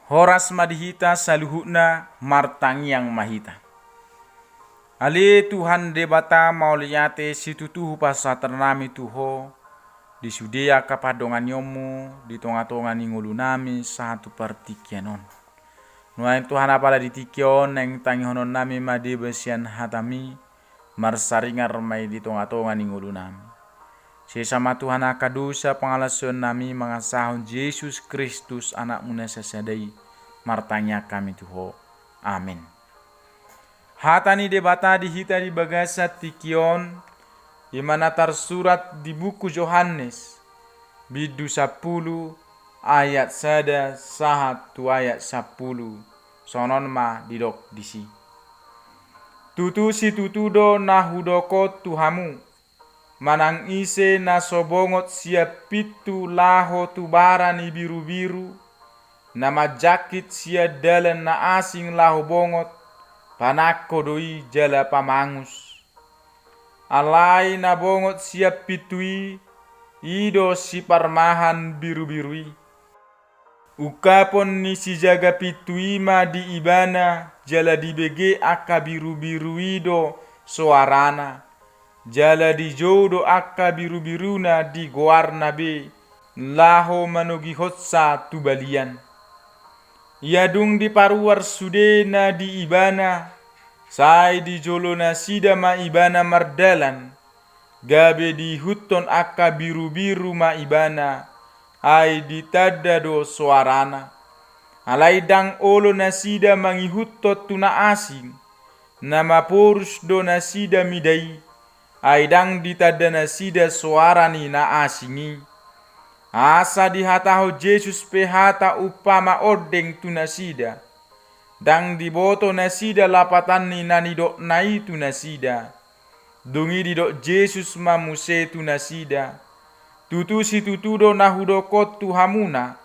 Horas madihita saluhutna martangi yang mahita. Ali Tuhan debata mauliate situtuhu pasaternami tuho di sudea kapadongan yomu di tonga-tonga ningulunami satu partikianon. Nuain Tuhan apala ditikion neng tangi honon nami made besian hatami marsaringar mai di tonga-tonga ningulunami. Sesama Tuhan akadosa pengalason nami mengasahun Yesus Kristus anak muna sesadai martanya kami tuho. Amin. Hatani debata dihita di bagasa tikion di mana tersurat di buku Yohanes bidu 10 ayat 1 sahatu ayat 10 sonon ma didok disi. Tutu si tutudo nahudoko tuhamu manang ise nasobongot siap pitu laho tubarani biru-biru nama jakit sia dalan na asing laho bongot panako doi jala pamangus. Alai na bongot siap pitui ido si parmahan biru-birui. Ukapon ni si jaga pitui ma di ibana jala di bege aka biru-birui do soarana. Jala di jodo aka biru-biruna di goarna be laho manogi hotsa tubalian. Iadung di paruar sudena di ibana, sai di jolona sida ma ibana mardalan, gabe di huton aka biru-biru ma ibana, ai di tadado suarana. Alai dang olo nasida mangi hutot tuna asing, nama porus do nasida midai, ai dang di tada nasida suarani na asingi. Asa dihataho Yesus pehata upama ordeng tu nasida. Dang diboto nasida lapatan ni nanidok nai tu nasida. Dungi didok Yesus mamuse tu nasida. Tutu si tutudo nahudo kotu hamuna.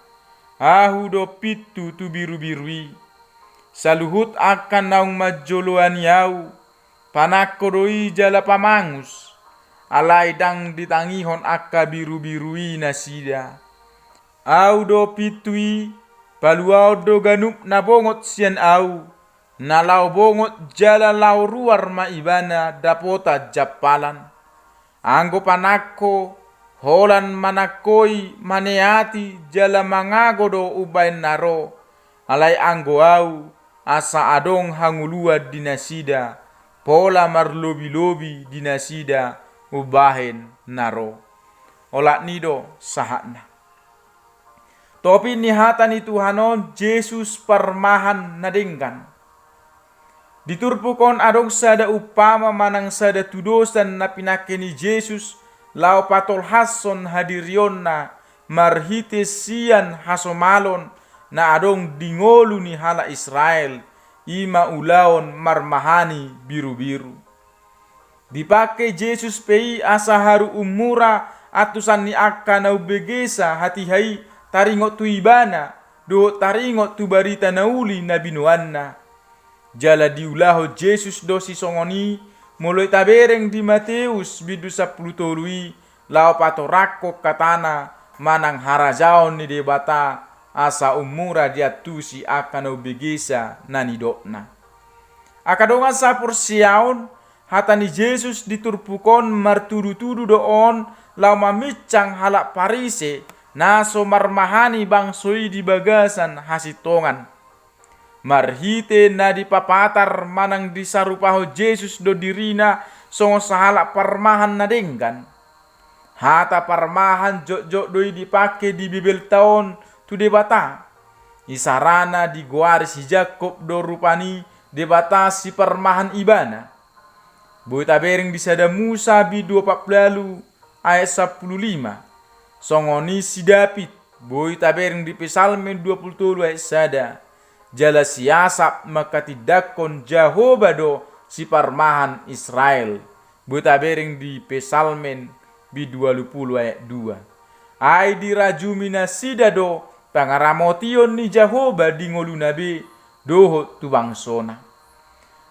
Ahudo pitu tu biru-birui. Saluhut akan naung majoloan yau. Panakodoi jala pamangus. Alai dang ditangihon akka biru-birui nasida. Au do pitui, paluau do ganup na bongot sian au. Na lau bongot jala lau ruar ma ibana dapota japalan. Anggo panako, holan manakoi maneati jala mangago do ubain naro. Alai anggo au, asa adong hangulua dinasida. Pola marlobi-lobi dinasida. Ubahin naro olak nido sahatna. Topi nihata ni Tuhanon Yesus parmahan nadengkan. Diturpukon adong sada upama manang sada tudosan na pinake ni Yesus lau patol hason hadirionna marhite sian hasomalon na adong dingolu ni hala Israel ima ulaon marmahani biru-biru. Dipakai Yesus pei asa haru umura atusan ni akka na ubegesa hati hai taringot tu ibana do taringot tu barita nauli na binuanna. Jala diulaho Yesus do si songoni mulai tabereng di Mateus bidu 10 tolui lao patorako katana manang harajaon ni debata asa umura diatusi akka na ubegesa nanidokna. Akadonga sapur siaon hata ni Yesus diturpukon martudu-tudu doon lau mamicang halak parise naso marmahani bangsoi di bagasan hasitongan. Marhite na dipapatar manang disarupaho Yesus do dirina songo sahalak parmahan na denggan. Hata parmahan jok-jok doi dipake di bibel taon tu debata. Isarana di goari si Jakob do rupani debata si parmahan ibana. Boy tabering disada Musa bidu 40 ayat 15. Songoni si David boy tabering di Pesalmen 27 ayat 1. Jala siasap maka tidakon Jehovah do si parmahan Israel. Boy tabering di Pesalmen bidu 20 ayat 2. Ai dirajumi nasida do pangaramotion ni Jehovah di ngolu nabe doho tu bangsona.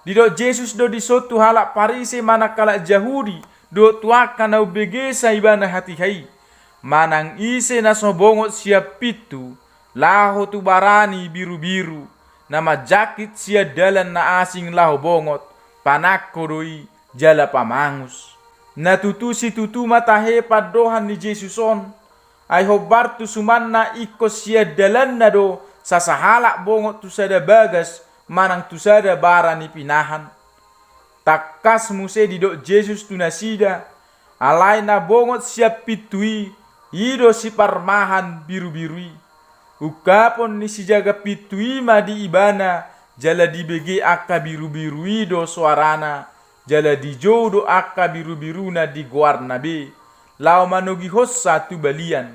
Didok Yesus do disotu halak parise manakala Yahudi do tuaka na ubegesa ibana hati hai. Manang ise na sobongot siap pitu laho tu barani biru-biru, nama jakit sia dalan na asing laho bongot, panakko doi jala pamangus. Na tutu si tutu matahe padohan ni Jesuson, ay hobar tu sumanna iko sia dalan na do, sasahalak bongot tu sada bagas, manang tu sada barani pinahan. Takas muse didok Jesus tu nasida, alai na bongot siap pitui, ido si parmahan biru-birui. Ukapon ni si jaga pitui ma di ibana, jala di bege akka biru-birui do suarana, jala di jodo akka biru-biruna di guarna be, lau manogi hossa tu balian.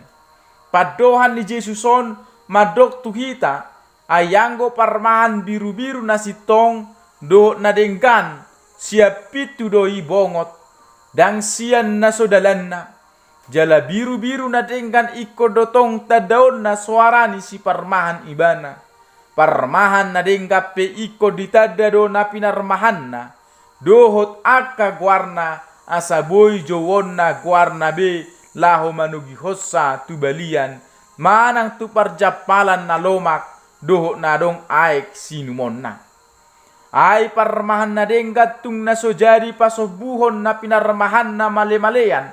Padohan ni Jesuson madok tu hita, ayanggo parmahan biru-biru nasi tong do nadengkan, siap pitu doi bongot, dang sian na sodalanna, jala biru-biru na dengkan iko dotong tadaon na suarani si parmahan ibana. Parmahan na dengka pe iko ditada do na pinarmahan na, dohot akka guarna asa boy jowon na guarna be, laho manugi hossa tu balian, manang tu parjapalan na lomak, dohot na dong aek sinumon na. Ay parmahan na dengkat tung naso jadi pasobuhon na pinarmahan na male-malean,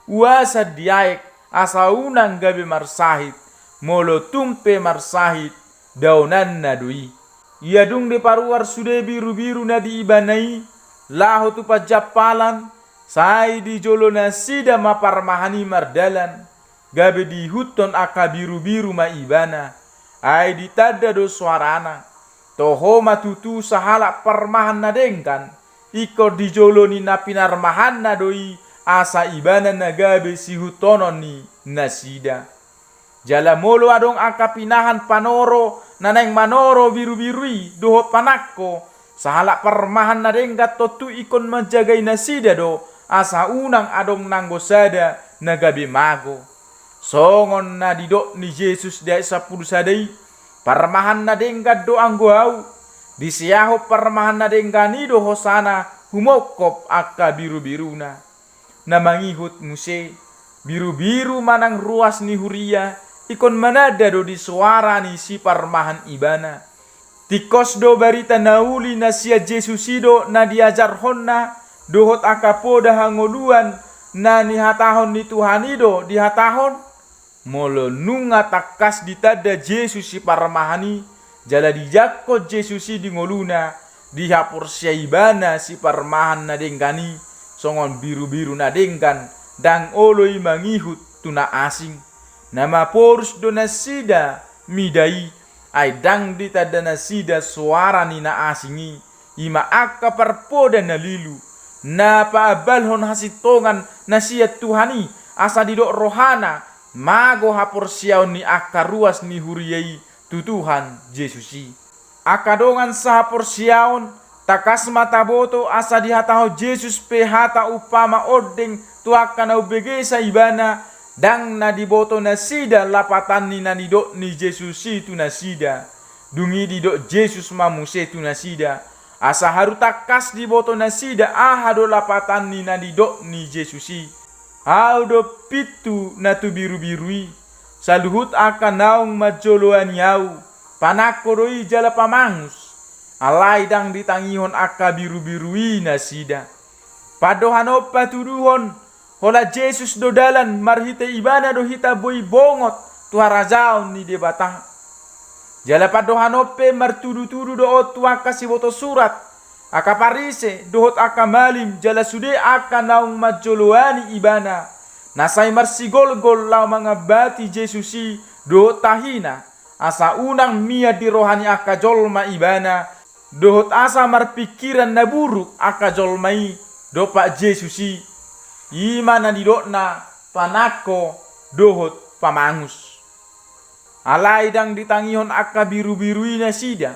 uasa diaek asa unang gabi marsahit, molo tumpe marsahit daunan na dui. Ia dung de paruar sude biru-biru na di ibanai, laho tu pajapalan, sai di jolo na sida maparmahani mardalan, gabe di huton aka biru-biru ma ibana, ay ditada do suarana, toho matutu sahala parmahan na dengkan, iko di jolo ni na pinarmahan na doi, asa ibana na gabe si hutonon ni nasida. Jala molo adong aka pinahan panoro, naneng manoro biru-birui, doho panakko, sahala parmahan na dengkat totu ikon menjagai nasida do, asa unang adong nanggo sada na gabe mago. Songon na didok ni Jesus dia sapul sadai, parmahan na dengkat do anggo au, disiaho parmahan na dengkani do hosana humokop aka biru-biruna. Na mangihut muse, biru-biru manang ruas ni huria, ikon manada do di suara ni si parmahan ibana. Tikos do barita nauli na sia Jesusido na diajar honna, dohot akapoda hangoluan na ni hatahon ni Tuhanido di hatahon. Molo nunga takas ditada Jesus si parmahani, jala dijakko Jesus di ngoluna, dihapur sia ibana si parmahan na dengkani, songon biru-biru na dengkan, dang oloi mangihut tuna asing. Nama porus do nasida midai, ay dang ditada nasida suara ni na asingi, ima akka parpoda na lilu, na paabalhon hasitongan na siya Tuhani, asa didok rohana, mago hapor siyaw ni akka ruas ni huriyai tutuhan Jesusi. Akadongan sa hapor siyaon, takas mata boto asa dihataho Jesus pe hata upama odeng tuaka na ubege sa ibana, dang na diboto na sida lapatan ni nanidok ni Jesusi tu nasida, dungi didok Jesus mamuse tu nasida, asa haru takas diboto na sida ahado lapatan ni nanidok ni Jesusi. Audo pitu na tu biru-birui, saluhut akan naung majoloan yau, panakoroi jala pamangus, alai dang ditangihon akka biru-birui nasida. Padohan patuduhon, hola Jesus do dalan marhite ibana do hita boy bongot tu harajaon ni debata. Jala padohan ope martudu-tudu do otua kasih boto surat, aka parise dohot aka malim jala sude aka naung majoloani ibana, nasai marsigol-gol lau mangabati Jesusi dohot tahina, asa unang mia di rohani aka jolma ibana, dohot asa marpikiran na buruk aka jolmai dopak Jesusi, imana didokna panako dohot pamangus. Alai dang ditangihon aka biru-birui nasida,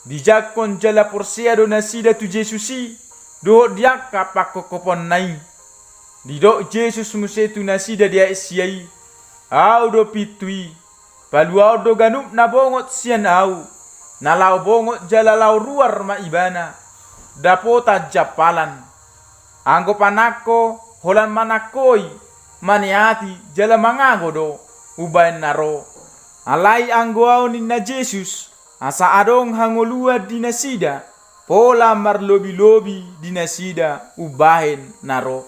dijakon jala porsia do nasida tu Jesusi, dohot diaka pakokopon nai, didok Jesus muse tu nasida dia siai, au do pitui, palu au do ganup na bongot sian au, na lau bongot jala lau ruar ma ibana, dapota japalan, anggo panako holan manakoi, maniati jala mangago do, ubain naro, Alai anggoao ni na Jesus, asa adong hangolua dinasida, pola marlobi-lobi dinasida ubahen naro.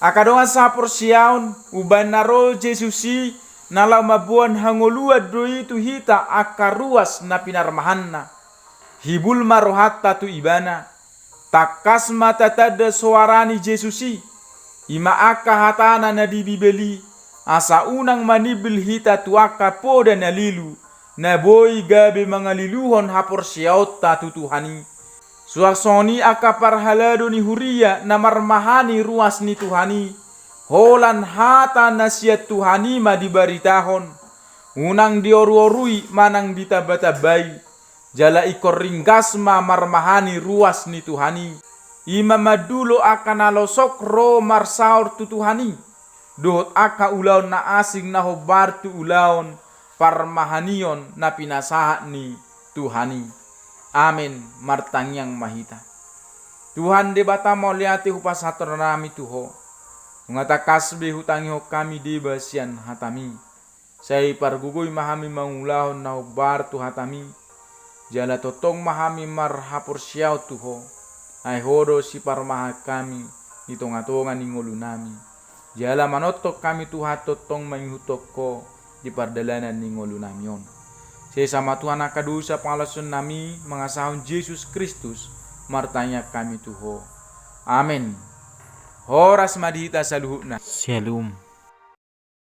Akadonga sapor siaun ubahen naro Jesusi nalau mabuan hangolua do itu hita akaruas na pinarmahanna. Hibul marohatta tu ibana, takas mata tada suarani Jesusi, ima aka hatana na di bibeli, asa unang manibil hita tuaka poda na lilu, na boy gabe mangaliluhon hapor siyaut tatu Tuhani. Suasoni aka parhalado ni huria na marmahani ruas ni Tuhani, holan hata na siya Tuhani madibaritahon, unang dioru-orui manang ditabatabai, jala ikor ringgas ma marmahani ruas ni Tuhani. Ima madulo akan alosok ro marsaur tu Tuhani, dohot aka ulaon na asing na hobar tu ulaon parmahanion na pinasahat ni Tuhani. Amin martangyang mahita. Tuhan de bata mo liati hupasator nami tuho. Ngata kasbe hutangi ho kami di basian hatami. Say pargugoy mahami mangulahon na hubar tu hatami. Jala totong mahami marhapur siyaw tuho. Ay hodo si parmaha kami nitongatongan ni ngulu nami. Jala manotok kami tuha totong manghutok ko di pardalanan ni ngulu namion. Sesama Tuhan akadusa pangalasun nami mengasahun Yesus Kristus martanya kami tuho. Amin. Horas madita saluhuna. Shalom.